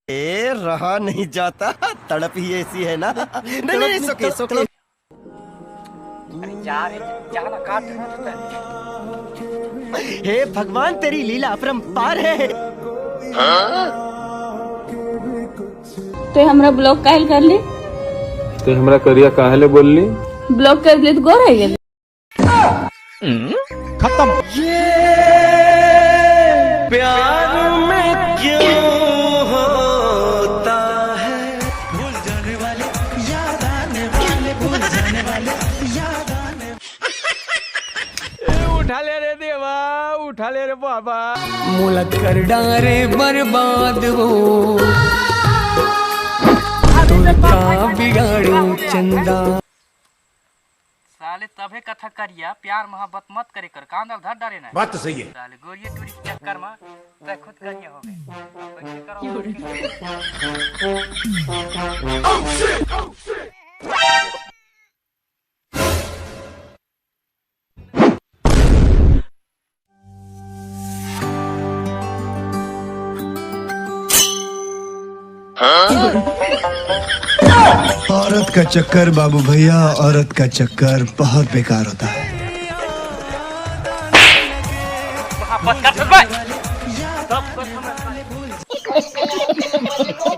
ए रहा नहीं जाता, तड़प ही ऐसी है ना। नहीं नहीं, सोके सोके। अरे यार जा ना, काट देना। हे भगवान, तेरी लीला अपरंपार है। तो हमरा ब्लॉक काहे कर ली? तो हमरा करिया काहे बोलली? ब्लॉक कर दिए तो गोर है गेल। खत्म। ये प्यार में क्यों होता है? भूल जाने वाले, याद आने वाले, भूल जाने वाले, याद आने। उठा ले रे देवा, उठा ले रे बाबा। मुलक कर डारे बर्बाद हो, तुलका बिगाड़ू चंदा। साले तभे कथा करिया, प्यार मोहब्बत मत करे कर, कांदल धर डारे ना। बात तो सही है। साले गोरिये टूरी के चक्कर में तय खुद करिया हो औरत का चक्कर बाबू भैया, औरत का चक्कर बहुत बेकार होता है। बस कर भाई।